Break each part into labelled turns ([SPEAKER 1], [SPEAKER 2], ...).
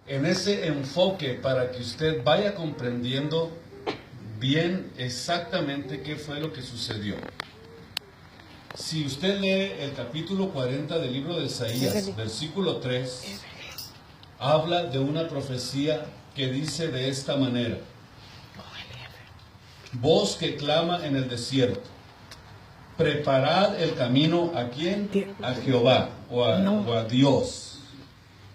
[SPEAKER 1] en ese enfoque para que usted vaya comprendiendo bien exactamente qué fue lo que sucedió. Si usted lee el capítulo 40 del libro de Isaías, versículo 3, habla de una profecía que dice de esta manera: voz que clama en el desierto, preparad el camino, ¿a quién? A Jehová o a Dios.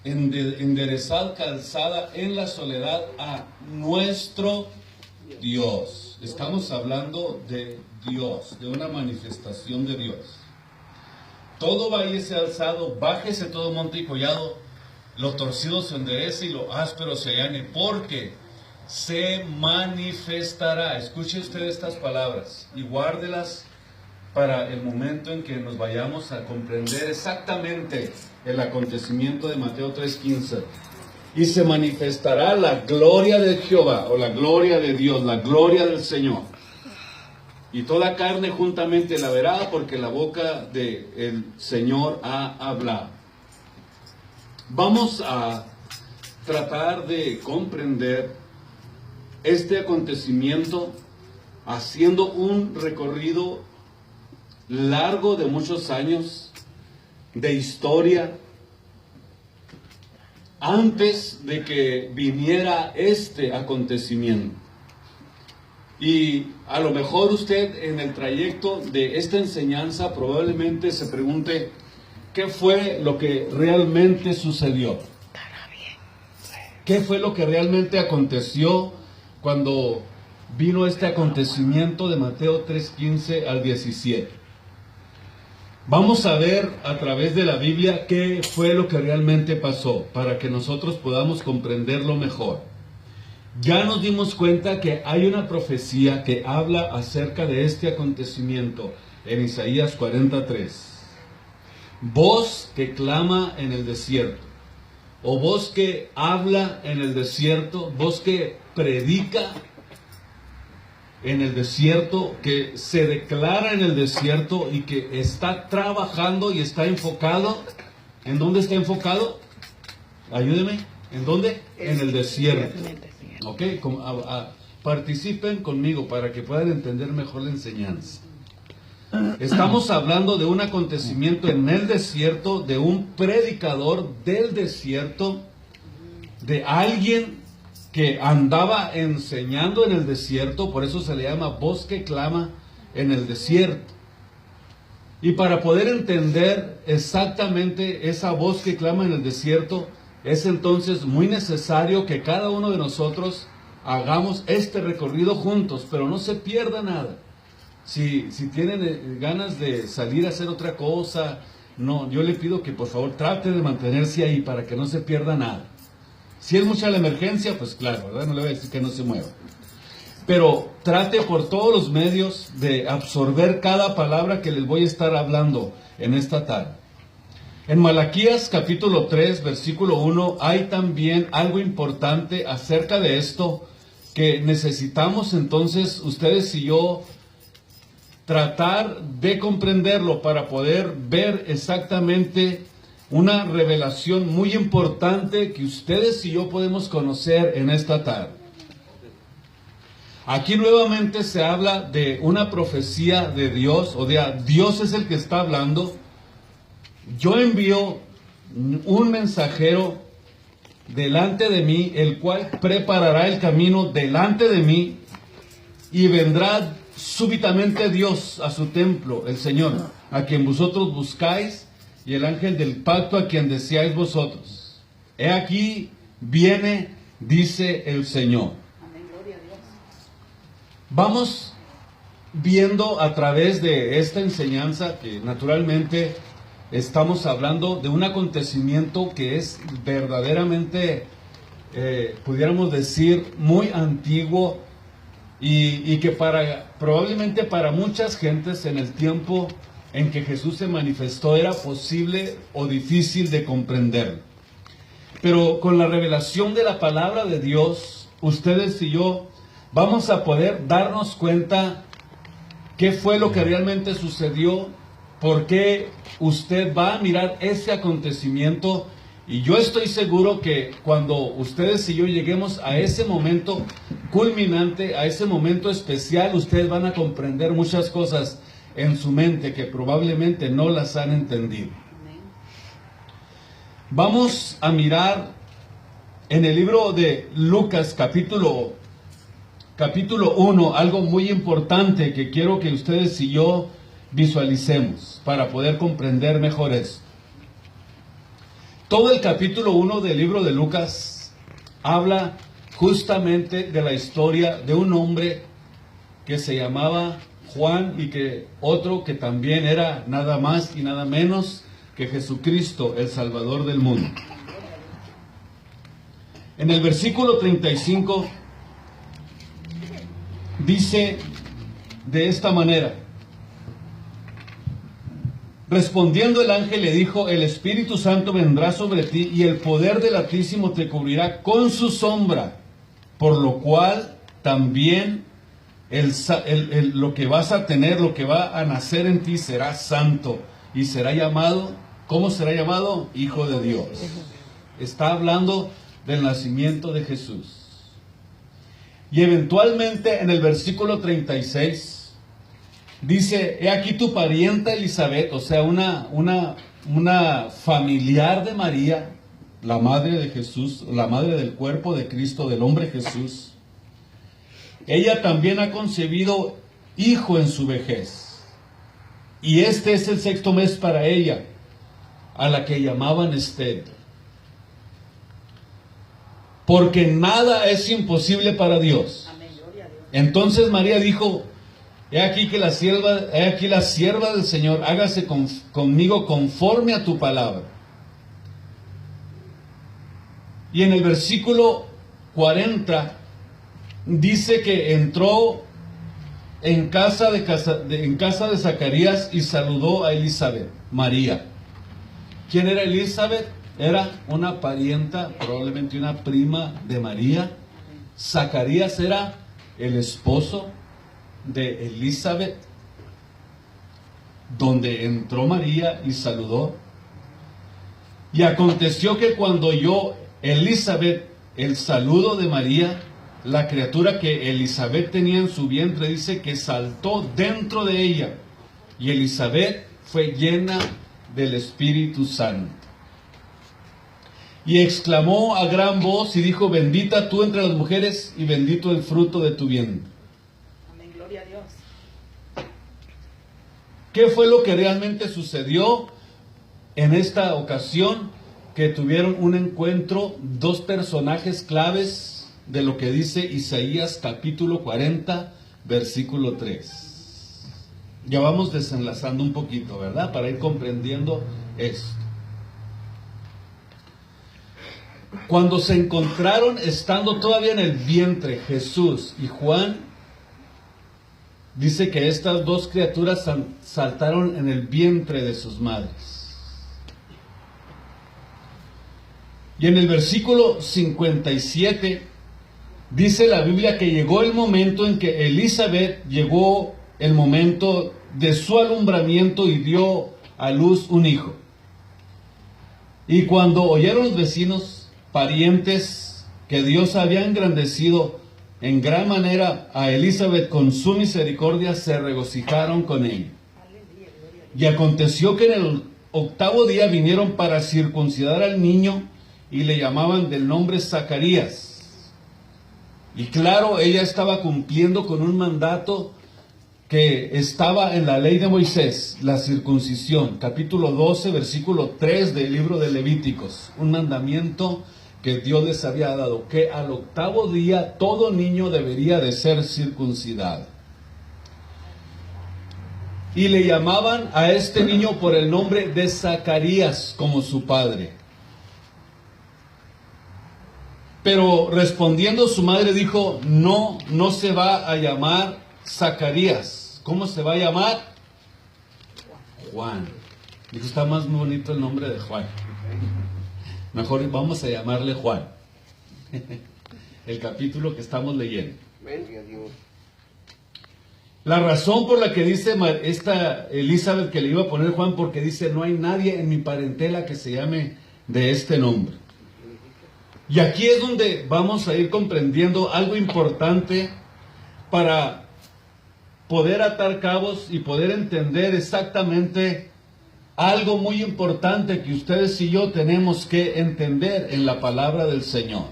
[SPEAKER 1] Enderezad calzada en la soledad a nuestro Dios. Estamos hablando de Dios, de una manifestación de Dios. Todo valle sea alzado, bájese todo monte y collado, lo torcido se enderece y lo áspero se allane, porque se manifestará. Escuche usted estas palabras y guárdelas para el momento en que nos vayamos a comprender exactamente el acontecimiento de Mateo 3:15. Y se manifestará la gloria de Jehová, o la gloria de Dios, la gloria del Señor. Y toda carne juntamente la verá, porque la boca del Señor ha hablado. Vamos a tratar de comprender este acontecimiento haciendo un recorrido largo de muchos años de historia antes de que viniera este acontecimiento. Y a lo mejor usted en el trayecto de esta enseñanza probablemente se pregunte qué fue lo que realmente sucedió. ¿Qué fue lo que realmente aconteció cuando vino este acontecimiento de Mateo 3:15 al 17? Vamos a ver a través de la Biblia qué fue lo que realmente pasó para que nosotros podamos comprenderlo mejor. Ya nos dimos cuenta que hay una profecía que habla acerca de este acontecimiento en Isaías 43. Voz que clama en el desierto, o voz que habla en el desierto, voz que predica en el desierto, que se declara en el desierto y que está trabajando y está enfocado. ¿En dónde está enfocado? Ayúdeme. ¿En dónde? En el desierto. Ok, participen conmigo para que puedan entender mejor la enseñanza. Estamos hablando de un acontecimiento en el desierto, de un predicador del desierto, de alguien que andaba enseñando en el desierto, por eso se le llama voz que clama en el desierto. Y para poder entender exactamente esa voz que clama en el desierto, es entonces muy necesario que cada uno de nosotros hagamos este recorrido juntos, pero no se pierda nada. Si tienen ganas de salir a hacer otra cosa, no, yo le pido que por favor trate de mantenerse ahí para que no se pierda nada. Si es mucha la emergencia, pues claro, ¿verdad? No le voy a decir que no se mueva. Pero trate por todos los medios de absorber cada palabra que les voy a estar hablando en esta tarde. En Malaquías capítulo 3, versículo 1, hay también algo importante acerca de esto que necesitamos entonces ustedes y yo tratar de comprenderlo para poder ver exactamente una revelación muy importante que ustedes y yo podemos conocer en esta tarde. Aquí nuevamente se habla de una profecía de Dios, o de Dios es el que está hablando. Yo envío un mensajero delante de mí, el cual preparará el camino delante de mí, y vendrá súbitamente Dios a su templo, el Señor, a quien vosotros buscáis, y el ángel del pacto a quien deseáis vosotros. He aquí, viene, dice el Señor.
[SPEAKER 2] Amén, gloria a Dios.
[SPEAKER 1] Vamos viendo a través de esta enseñanza que naturalmente estamos hablando de un acontecimiento que es verdaderamente, pudiéramos decir, muy antiguo y que probablemente para muchas gentes en el tiempo en que Jesús se manifestó era posible o difícil de comprender. Pero con la revelación de la palabra de Dios, ustedes y yo vamos a poder darnos cuenta qué fue lo que realmente sucedió, por qué usted va a mirar ese acontecimiento Y yo estoy seguro que cuando ustedes y yo lleguemos a ese momento culminante, a ese momento especial, ustedes van a comprender muchas cosas en su mente que probablemente no las han entendido. Vamos a mirar en el libro de Lucas capítulo 1, algo muy importante que quiero que ustedes y yo visualicemos para poder comprender mejor esto. Todo el capítulo 1 del libro de Lucas habla justamente de la historia de un hombre que se llamaba Juan y que otro que también era nada más y nada menos que Jesucristo, el Salvador del mundo. En el versículo 35 dice de esta manera: respondiendo el ángel le dijo, el Espíritu Santo vendrá sobre ti y el poder del Altísimo te cubrirá con su sombra, por lo cual también lo que vas a tener, lo que va a nacer en ti será santo y será llamado, ¿cómo será llamado? Hijo de Dios. Está hablando del nacimiento de Jesús. Y eventualmente en el versículo 36 dice, he aquí tu parienta Elizabeth, o sea, una familiar de María, la madre de Jesús, la madre del cuerpo de Cristo, del hombre Jesús. Ella también ha concebido hijo en su vejez. Y este es el 6º mes para ella, a la que llamaban estéril. Porque nada es imposible para Dios. Entonces María dijo, he aquí la sierva del Señor, hágase conmigo conforme a tu palabra. Y en el versículo 40 dice que entró en casa de Zacarías y saludó a Elizabeth, María. ¿Quién era Elizabeth? Era una parienta, probablemente una prima de María. Zacarías era el esposo de Elizabeth, donde entró María y saludó. Y aconteció que cuando oyó Elizabeth el saludo de María, la criatura que Elizabeth tenía en su vientre, dice que saltó dentro de ella, y Elizabeth fue llena del Espíritu Santo. Y exclamó a gran voz y dijo, bendita tú entre las mujeres y bendito el fruto de tu vientre.
[SPEAKER 2] Amén, gloria a Dios.
[SPEAKER 1] ¿Qué fue lo que realmente sucedió en esta ocasión? Que tuvieron un encuentro, dos personajes claves de lo que dice Isaías capítulo 40, versículo 3. Ya vamos desenlazando un poquito, ¿verdad? Para ir comprendiendo esto. Cuando se encontraron estando todavía en el vientre Jesús y Juan, dice que estas dos criaturas saltaron en el vientre de sus madres. Y en el versículo 57 dice la Biblia que llegó el momento en que Elizabeth llegó el momento de su alumbramiento y dio a luz un hijo. Y cuando oyeron los vecinos, parientes, que Dios había engrandecido en gran manera a Elizabeth con su misericordia, se regocijaron con ella. Y aconteció que en el 8º día vinieron para circuncidar al niño y le llamaban del nombre Zacarías. Y claro, ella estaba cumpliendo con un mandato que estaba en la ley de Moisés, la circuncisión, capítulo 12, versículo 3 del libro de Levíticos, un mandamiento que Dios les había dado, que al 8º día todo niño debería de ser circuncidado. Y le llamaban a este niño por el nombre de Zacarías, como su padre. Pero respondiendo su madre dijo, no se va a llamar Zacarías. ¿Cómo se va a llamar? Juan. Dijo, está más bonito el nombre de Juan. Mejor vamos a llamarle Juan. El capítulo que estamos leyendo. La razón por la que dice esta Elizabeth que le iba a poner Juan, porque dice, no hay nadie en mi parentela que se llame de este nombre. Y aquí es donde vamos a ir comprendiendo algo importante para poder atar cabos y poder entender exactamente algo muy importante que ustedes y yo tenemos que entender en la palabra del Señor.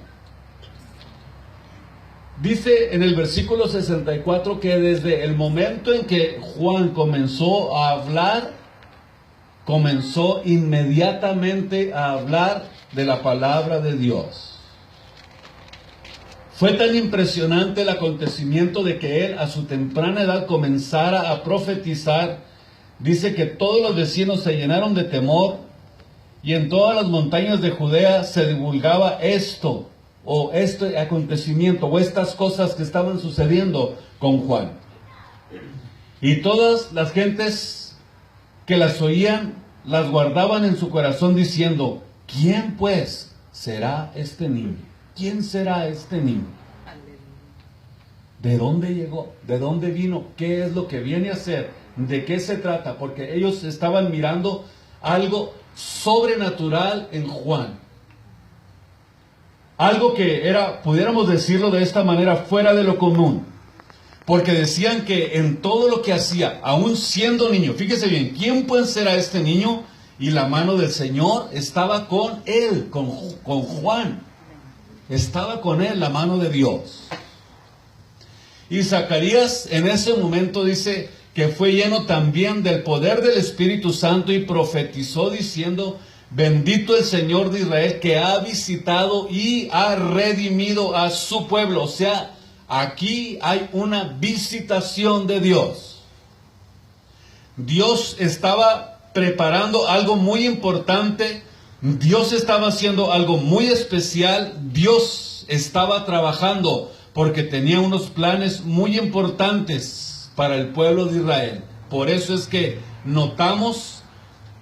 [SPEAKER 1] Dice en el versículo 64 que desde el momento en que Juan comenzó a hablar, comenzó inmediatamente a hablar de la palabra de Dios. Fue tan impresionante el acontecimiento de que él a su temprana edad comenzara a profetizar. Dice que todos los vecinos se llenaron de temor y en todas las montañas de Judea se divulgaba esto, o este acontecimiento, o estas cosas que estaban sucediendo con Juan. Y todas las gentes que las oían, las guardaban en su corazón diciendo, ¿quién pues será este niño? ¿Quién será este niño? ¿De dónde llegó? ¿De dónde vino? ¿Qué es lo que viene a hacer? ¿De qué se trata? Porque ellos estaban mirando algo sobrenatural en Juan. Algo que era, pudiéramos decirlo de esta manera, fuera de lo común. Porque decían que en todo lo que hacía, aún siendo niño, fíjese bien, ¿quién puede ser a este niño? Y la mano del Señor estaba con él, con Juan. Estaba con él la mano de Dios. Y Zacarías en ese momento dice que fue lleno también del poder del Espíritu Santo y profetizó diciendo, bendito el Señor de Israel que ha visitado y ha redimido a su pueblo. O sea, aquí hay una visitación de Dios. Dios estaba preparando algo muy importante. Dios estaba haciendo algo muy especial. Dios estaba trabajando porque tenía unos planes muy importantes para el pueblo de Israel. Por eso es que notamos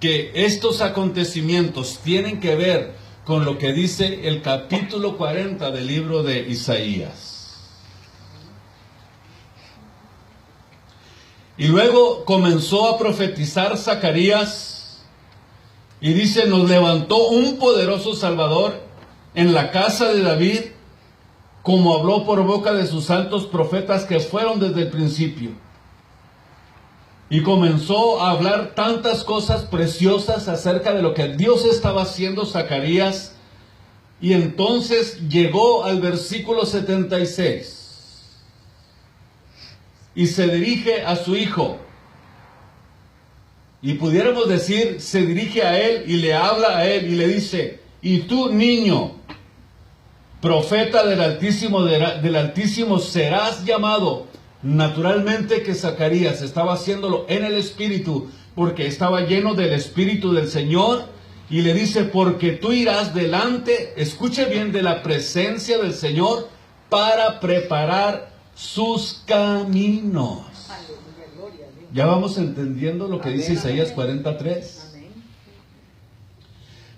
[SPEAKER 1] que estos acontecimientos tienen que ver con lo que dice el capítulo 40 del libro de Isaías. Y luego comenzó a profetizar Zacarías y dice, nos levantó un poderoso Salvador en la casa de David, como habló por boca de sus santos profetas que fueron desde el principio. Y comenzó a hablar tantas cosas preciosas acerca de lo que Dios estaba haciendo Zacarías. Y entonces llegó al versículo 76. Y se dirige a su hijo. Y pudiéramos decir, se dirige a él y le habla a él y le dice, y tú, niño, profeta del Altísimo serás llamado. Naturalmente que Zacarías estaba haciéndolo en el Espíritu, porque estaba lleno del Espíritu del Señor, y le dice, porque tú irás delante, escuche bien, de la presencia del Señor, para preparar sus caminos. Ya vamos entendiendo lo que dice Isaías 43.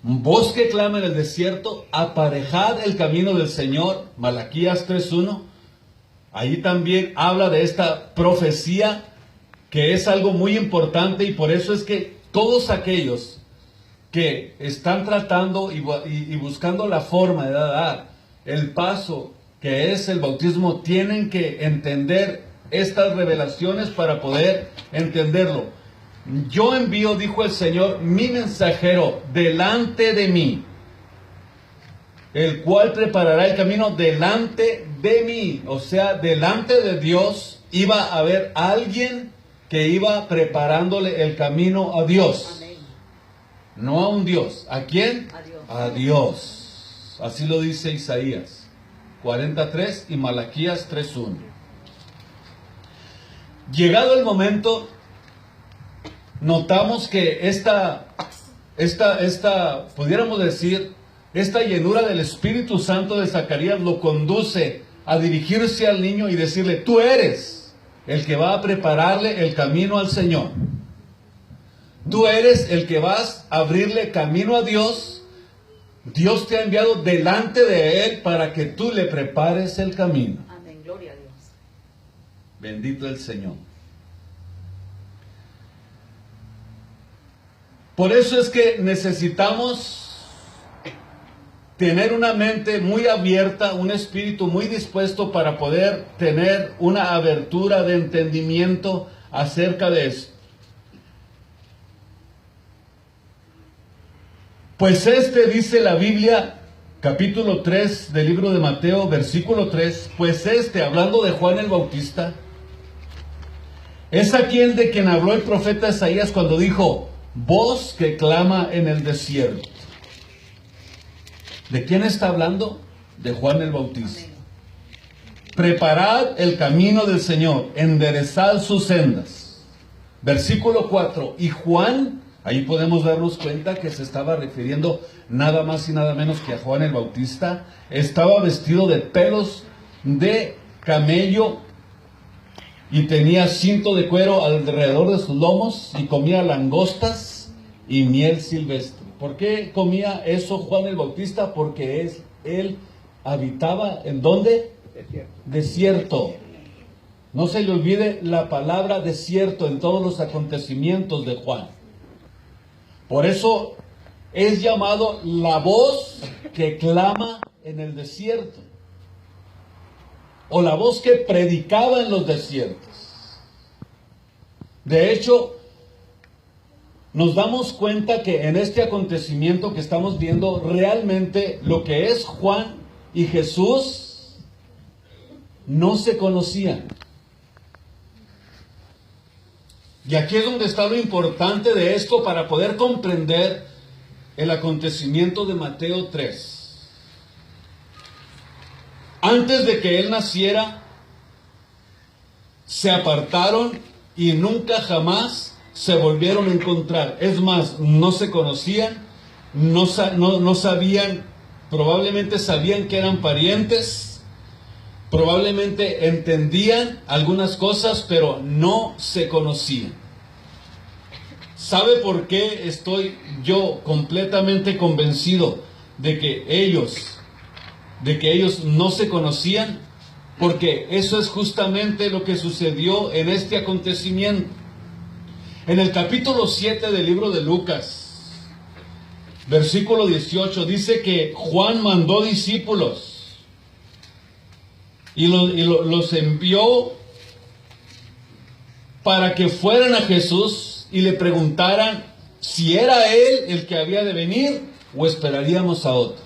[SPEAKER 1] Voz que clama en el desierto, aparejad el camino del Señor, Malaquías 3:1. Ahí también habla de esta profecía que es algo muy importante, y por eso es que todos aquellos que están tratando y buscando la forma de dar el paso que es el bautismo, tienen que entender estas revelaciones para poder entenderlo. Yo envío, dijo el Señor, mi mensajero delante de mí, el cual preparará el camino delante de mí. O sea, delante de Dios iba a haber alguien que iba preparándole el camino a Dios. Amén. No a un Dios. ¿A quién? A Dios. A Dios. Así lo dice Isaías 43 y Malaquías 3:1. Llegado el momento, notamos que pudiéramos decir, esta llenura del Espíritu Santo de Zacarías lo conduce a dirigirse al niño y decirle, tú eres el que va a prepararle el camino al Señor. Tú eres el que vas a abrirle camino a Dios. Dios te ha enviado delante de Él para que tú le prepares el camino.
[SPEAKER 2] Amén, gloria a Dios.
[SPEAKER 1] Bendito el Señor. Por eso es que necesitamos tener una mente muy abierta, un espíritu muy dispuesto para poder tener una abertura de entendimiento acerca de esto. Pues dice la Biblia, capítulo 3 del libro de Mateo, versículo 3, pues hablando de Juan el Bautista, es aquel de quien habló el profeta Isaías cuando dijo, voz que clama en el desierto. ¿De quién está hablando? De Juan el Bautista. Preparad el camino del Señor, enderezad sus sendas. Versículo 4, y Juan, ahí podemos darnos cuenta que se estaba refiriendo nada más y nada menos que a Juan el Bautista, estaba vestido de pelos de camello y tenía cinto de cuero alrededor de sus lomos y comía langostas y miel silvestre. ¿Por qué comía eso Juan el Bautista? Porque él habitaba, ¿en dónde? Desierto. No se le olvide la palabra desierto en todos los acontecimientos de Juan. Por eso es llamado la voz que clama en el desierto, o la voz que predicaba en los desiertos. De hecho, nos damos cuenta que en este acontecimiento que estamos viendo, realmente lo que es Juan y Jesús no se conocían. Y aquí es donde está lo importante de esto para poder comprender el acontecimiento de Mateo 3. Antes de que él naciera, se apartaron y nunca jamás se volvieron a encontrar. Es más, no se conocían, no sabían, probablemente sabían que eran parientes, probablemente entendían algunas cosas, pero no se conocían. ¿Sabe por qué estoy yo completamente convencido de que ellos no se conocían? Porque eso es justamente lo que sucedió en este acontecimiento. En el capítulo 7 del libro de Lucas, versículo 18, dice que Juan mandó discípulos y los envió para que fueran a Jesús y le preguntaran si era él el que había de venir o esperaríamos a otro.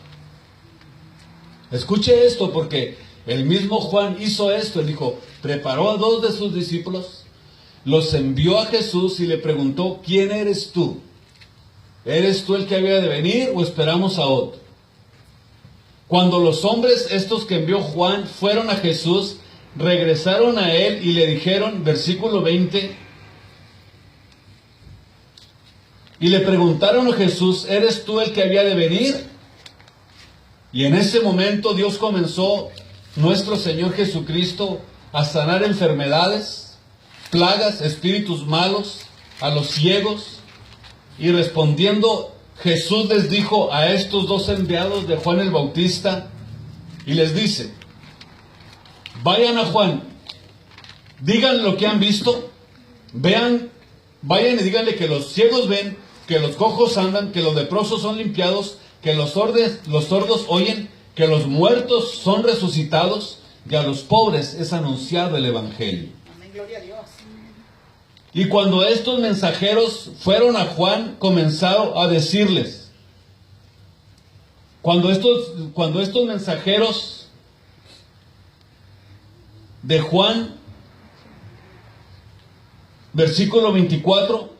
[SPEAKER 1] Escuche esto, porque el mismo Juan hizo esto. Él dijo, preparó a 2 de sus discípulos, los envió a Jesús y le preguntó, ¿quién eres tú? ¿Eres tú el que había de venir o esperamos a otro? Cuando los hombres estos que envió Juan fueron a Jesús, regresaron a él y le dijeron, versículo 20, y le preguntaron a Jesús, ¿eres tú el que había de venir? Y en ese momento Dios comenzó, nuestro Señor Jesucristo, a sanar enfermedades, plagas, espíritus malos, a los ciegos. Y respondiendo, Jesús les dijo a estos 2 enviados de Juan el Bautista, y les dice, vayan a Juan, digan lo que han visto, vayan y díganle que los ciegos ven, que los cojos andan, que los leprosos son limpiados, que los sordos oyen, que los muertos son resucitados, y a los pobres es anunciado el Evangelio.
[SPEAKER 2] Amén, gloria a Dios.
[SPEAKER 1] Y cuando estos mensajeros fueron a Juan, comenzaron a decirles, cuando estos mensajeros de Juan, versículo 24,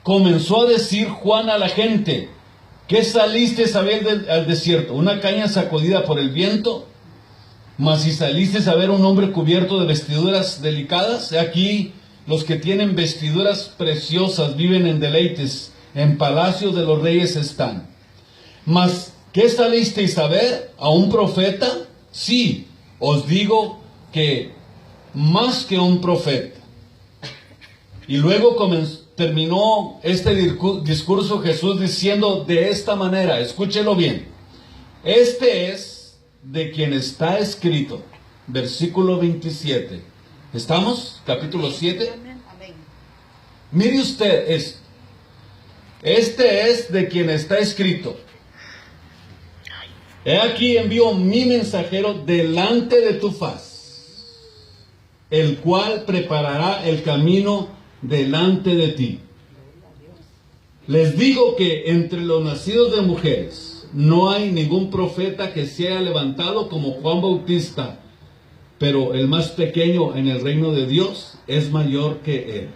[SPEAKER 1] comenzó a decir Juan a la gente, ¿qué saliste a ver al desierto? ¿Una caña sacudida por el viento? Mas si saliste a ver un hombre cubierto de vestiduras delicadas, he aquí los que tienen vestiduras preciosas viven en deleites, en palacios de los reyes están. Mas, ¿qué salisteis a ver? ¿A un profeta? Sí, os digo que más que un profeta. Y luego terminó este discurso Jesús diciendo de esta manera, escúchelo bien, este es de quien está escrito, versículo 27. ¿Estamos? Capítulo 7.
[SPEAKER 2] Amén.
[SPEAKER 1] Mire usted esto. Este es de quien está escrito. He aquí envío mi mensajero delante de tu faz, el cual preparará el camino delante de ti. Les digo que entre los nacidos de mujeres no hay ningún profeta que se haya levantado como Juan Bautista, pero el más pequeño en el reino de Dios es mayor que él.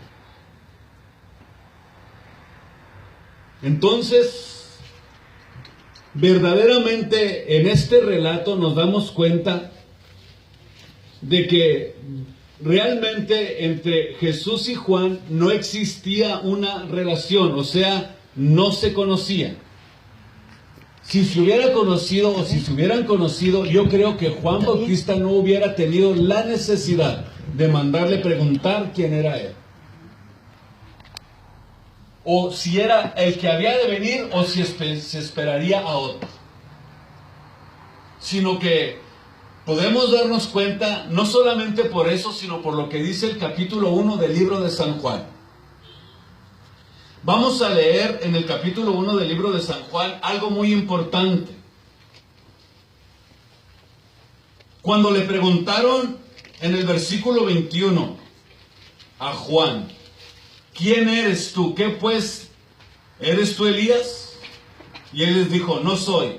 [SPEAKER 1] Entonces, verdaderamente en este relato nos damos cuenta de que realmente entre Jesús y Juan no existía una relación, o sea, no se conocían. Si se hubiera conocido o si se hubieran conocido, yo creo que Juan Bautista no hubiera tenido la necesidad de mandarle preguntar quién era él. O si era el que había de venir o si se esperaría a otro. Sino que podemos darnos cuenta, no solamente por eso, sino por lo que dice el capítulo 1 del libro de San Juan. Vamos a leer en el capítulo 1 del libro de San Juan algo muy importante. Cuando le preguntaron en el versículo 21 a Juan, ¿quién eres tú? ¿Qué pues? ¿Eres tú Elías? Y él les dijo, no soy.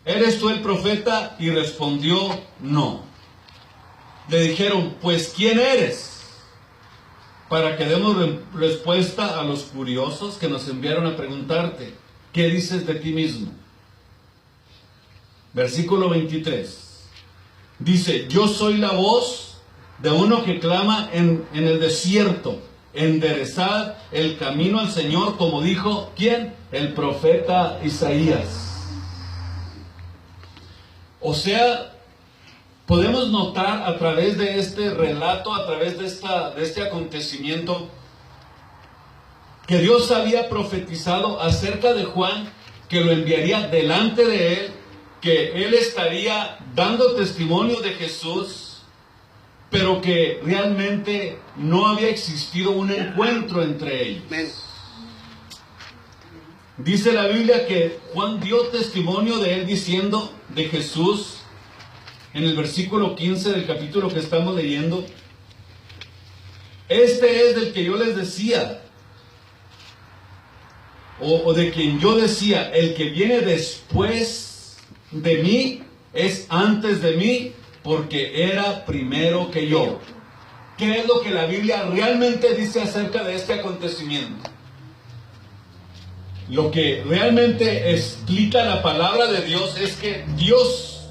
[SPEAKER 1] ¿Eres tú el profeta? Y respondió, no. Le dijeron, pues ¿quién eres? Para que demos respuesta a los curiosos que nos enviaron a preguntarte, ¿qué dices de ti mismo? Versículo 23. Dice, yo soy la voz de uno que clama en el desierto, enderezad el camino al Señor, como dijo, ¿quién? El profeta Isaías. O sea, podemos notar a través de este relato, a través de este acontecimiento, que Dios había profetizado acerca de Juan, que lo enviaría delante de él, que él estaría dando testimonio de Jesús, pero que realmente no había existido un encuentro entre ellos. Dice la Biblia que Juan dio testimonio de él diciendo, de Jesús, en el versículo 15 del capítulo que estamos leyendo, este es del que yo les decía, o de quien yo decía, el que viene después de mí es antes de mí, porque era primero que yo. ¿Qué es lo que la Biblia realmente dice acerca de este acontecimiento? Lo que realmente explica la palabra de Dios es que Dios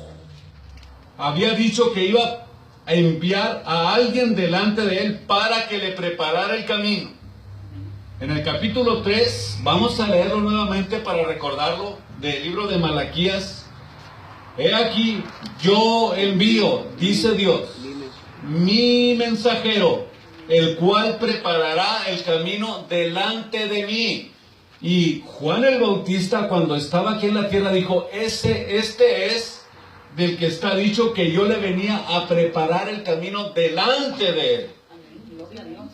[SPEAKER 1] había dicho que iba a enviar a alguien delante de él para que le preparara el camino. En el capítulo 3, vamos a leerlo nuevamente para recordarlo, del libro de Malaquías. He aquí, yo envío, dice Dios, mi mensajero, el cual preparará el camino delante de mí. Y Juan el Bautista, cuando estaba aquí en la tierra, dijo, este es del que está dicho que yo le venía a preparar el camino delante de él.
[SPEAKER 2] Gloria a Dios.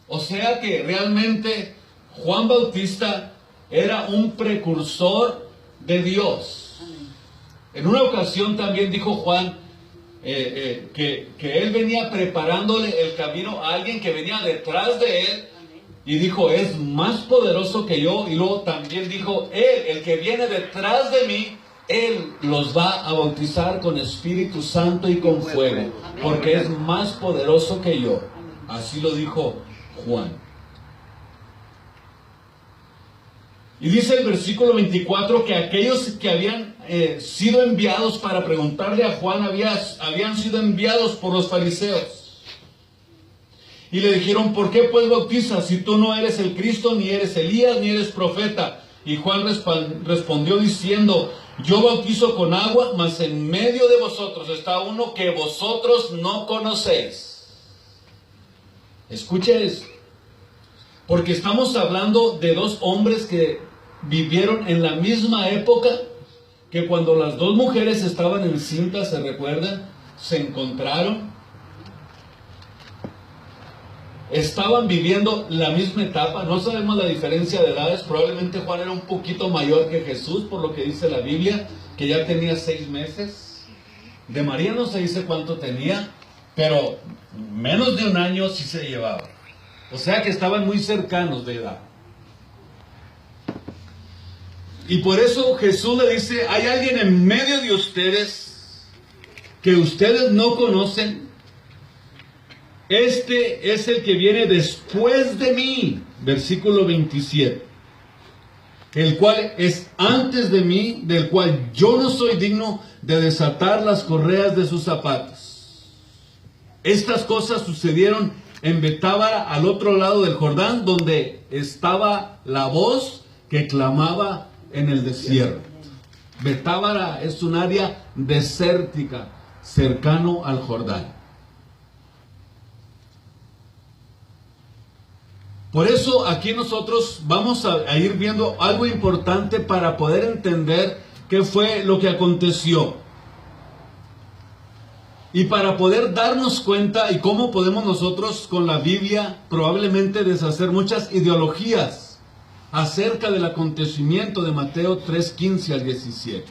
[SPEAKER 1] O sea que realmente Juan Bautista era un precursor de Dios. En una ocasión también dijo Juan que él venía preparándole el camino a alguien que venía detrás de él. Y dijo, es más poderoso que yo. Y luego también dijo, él, el que viene detrás de mí, él los va a bautizar con Espíritu Santo y con fuego, porque es más poderoso que yo. Así lo dijo Juan. Y dice el versículo 24 que aquellos que habían sido enviados para preguntarle a Juan habían sido enviados por los fariseos. Y le dijeron, ¿por qué pues bautizas si tú no eres el Cristo, ni eres Elías, ni eres profeta? Y Juan respondió diciendo, yo bautizo con agua, mas en medio de vosotros está uno que vosotros no conocéis. Escuche esto, porque estamos hablando de dos hombres que vivieron en la misma época, que cuando las dos mujeres estaban encintas, ¿se recuerdan? Se encontraron. estaban viviendo la misma etapa. No sabemos la diferencia de edades. Probablemente Juan era un poquito mayor que Jesús, por lo que dice la Biblia, que ya tenía 6 meses. De María no se dice cuánto tenía, pero menos de un año sí se llevaba. O sea que estaban muy cercanos de edad. Y por eso Jesús le dice, hay alguien en medio de ustedes que ustedes no conocen. Este es el que viene después de mí, versículo 27, el cual es antes de mí, del cual yo no soy digno de desatar las correas de sus zapatos. Estas cosas sucedieron en Betábara, al otro lado del Jordán, donde estaba la voz que clamaba en el desierto. Betábara es un área desértica, cercano al Jordán. Por eso aquí nosotros vamos a ir viendo algo importante para poder entender qué fue lo que aconteció. Y para poder darnos cuenta y cómo podemos nosotros con la Biblia probablemente deshacer muchas ideologías acerca del acontecimiento de Mateo 3:15 al 17.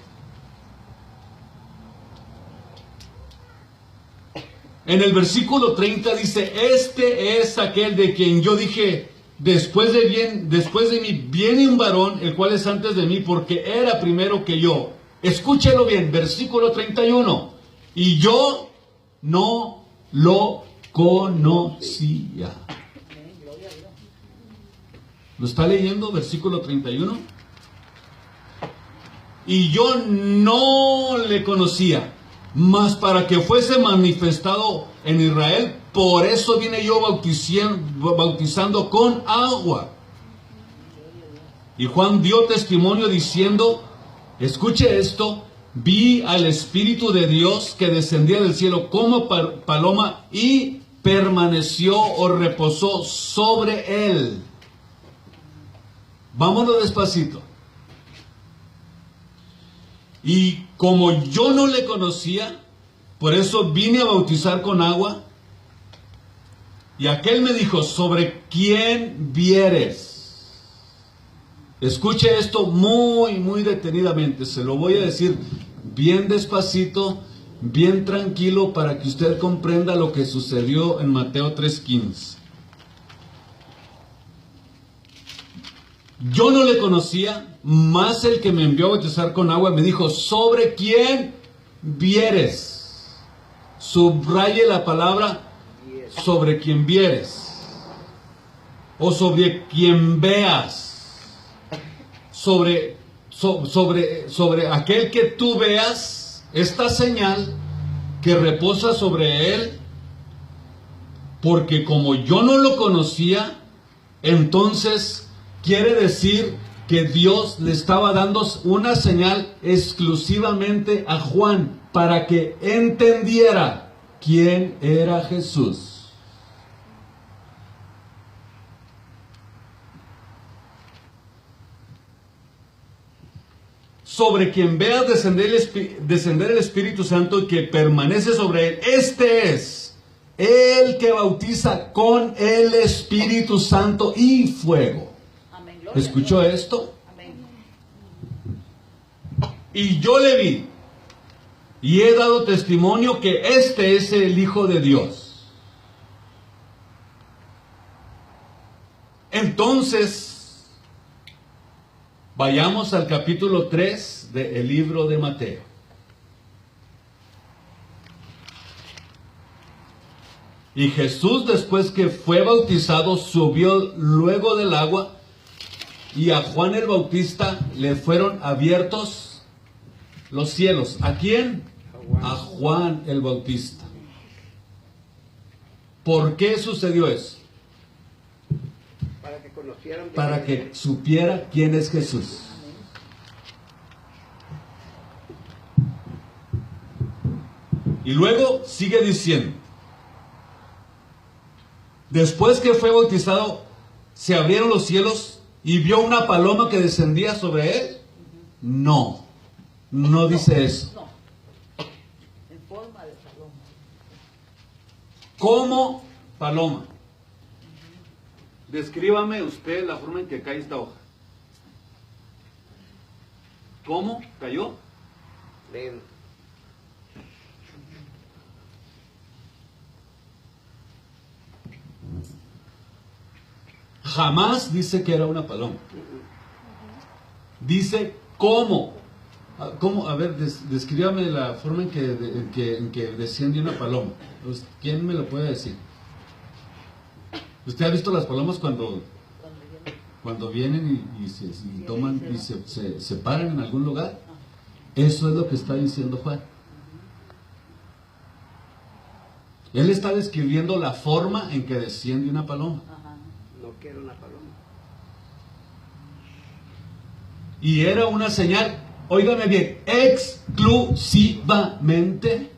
[SPEAKER 1] En el versículo 30 dice, este es aquel de quien yo dije, después de mí viene un varón, el cual es antes de mí, porque era primero que yo. Escúchelo bien, versículo 31. Y yo no lo conocía. ¿Lo está leyendo? Versículo 31. Y yo no le conocía, mas para que fuese manifestado en Israel, por eso vine yo bautizando con agua. Y Juan dio testimonio diciendo, escuche esto, vi al Espíritu de Dios que descendía del cielo como paloma y permaneció o reposó sobre él. Vámonos despacito. Y como yo no le conocía, por eso vine a bautizar con agua. Y aquel me dijo, ¿sobre quién vieres? Escuche esto muy, muy detenidamente. Se lo voy a decir bien despacito, bien tranquilo, para que usted comprenda lo que sucedió en Mateo 3:15. Yo no le conocía, mas el que me envió a bautizar con agua me dijo, ¿sobre quién vieres? Subraye la palabra sobre quien vieres. O sobre quien veas. Sobre aquel que tú veas, esta señal que reposa sobre él, porque como yo no lo conocía, entonces quiere decir que Dios le estaba dando una señal exclusivamente a Juan para que entendiera quién era Jesús. Sobre quien veas descender el Espíritu Santo y que permanece sobre él, este es el que bautiza con el Espíritu Santo y fuego. ¿Escuchó esto?
[SPEAKER 2] Amén.
[SPEAKER 1] Y yo le vi y he dado testimonio que este es el Hijo de Dios. Entonces, vayamos al capítulo 3 del libro de Mateo. Y Jesús, después que fue bautizado, subió luego del agua. Y a Juan el Bautista le fueron abiertos los cielos. ¿A quién? A Juan el Bautista. ¿Por qué sucedió eso? Para que supiera quién es Jesús. Y luego sigue diciendo, después que fue bautizado, se abrieron los cielos. ¿Y vio una paloma que descendía sobre él? No, no dice eso.
[SPEAKER 2] No, en forma de paloma.
[SPEAKER 1] ¿Cómo paloma? descríbame usted la forma en que cae esta hoja. ¿Cómo cayó?
[SPEAKER 3] Lento.
[SPEAKER 1] Jamás dice que era una paloma. Dice cómo. ¿Cómo? A ver, descríbame la forma en que desciende una paloma. ¿Quién me lo puede decir? ¿Usted ha visto las palomas cuando vienen y se toman y se paran en algún lugar? Eso es lo que está diciendo Juan. Él está describiendo la forma en que desciende una paloma.
[SPEAKER 3] No quiero una paloma.
[SPEAKER 1] Y era una señal, óigame bien, exclusivamente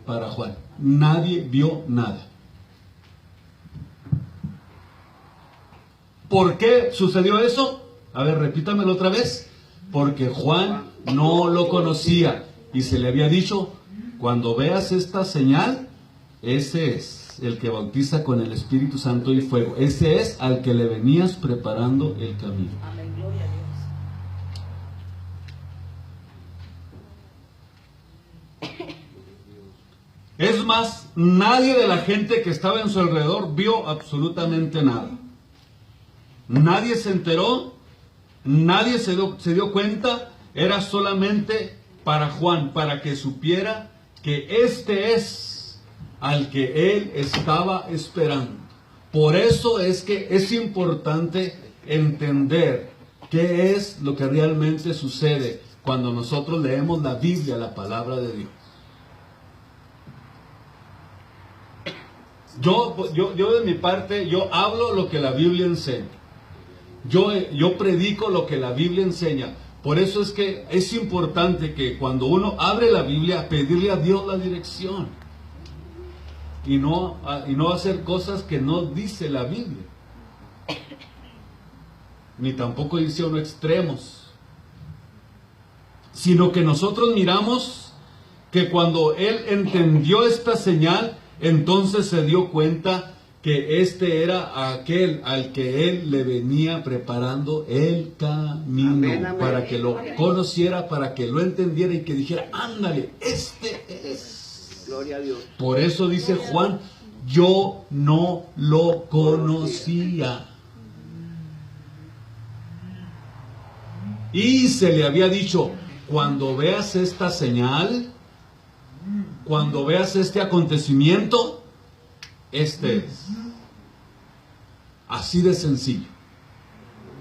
[SPEAKER 1] para Juan. Nadie vio nada. ¿Por qué sucedió eso? A ver, repítamelo otra vez. Porque Juan no lo conocía y se le había dicho, cuando veas esta señal, ese es el que bautiza con el Espíritu Santo y fuego. Ese es al que le venías preparando el camino.
[SPEAKER 2] Amén, gloria a Dios.
[SPEAKER 1] Es más, nadie de la gente que estaba en su alrededor vio absolutamente nada. Nadie se enteró, nadie se dio cuenta, era solamente para Juan, para que supiera que este es al que él estaba esperando. Por eso es que es importante entender qué es lo que realmente sucede cuando nosotros leemos la Biblia, la palabra de Dios. Yo de mi parte, yo hablo lo que la Biblia enseña. Yo predico lo que la Biblia enseña. Por eso es que es importante que cuando uno abre la Biblia, pedirle a Dios la dirección. Y no hacer cosas que no dice la Biblia. Ni tampoco dice uno extremos. Sino que nosotros miramos que cuando él entendió esta señal, entonces se dio cuenta que este era aquel al que él le venía preparando el camino.
[SPEAKER 3] Amén, amén.
[SPEAKER 1] Para que lo conociera, para que lo entendiera y que dijera, ándale, este es.
[SPEAKER 3] Gloria a Dios.
[SPEAKER 1] Por eso dice Juan, yo no lo conocía. Y se le había dicho, cuando veas esta señal, cuando veas este acontecimiento, este es. Así de sencillo.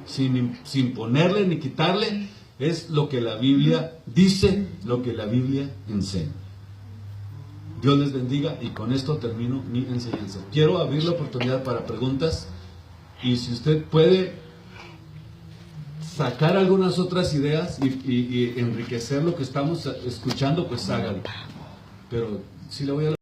[SPEAKER 1] Sin ponerle ni quitarle, es lo que la Biblia dice, lo que la Biblia enseña. Dios les bendiga y con esto termino mi enseñanza. Quiero abrir la oportunidad para preguntas y si usted puede sacar algunas otras ideas y enriquecer lo que estamos escuchando, pues hágalo. Pero sí le voy a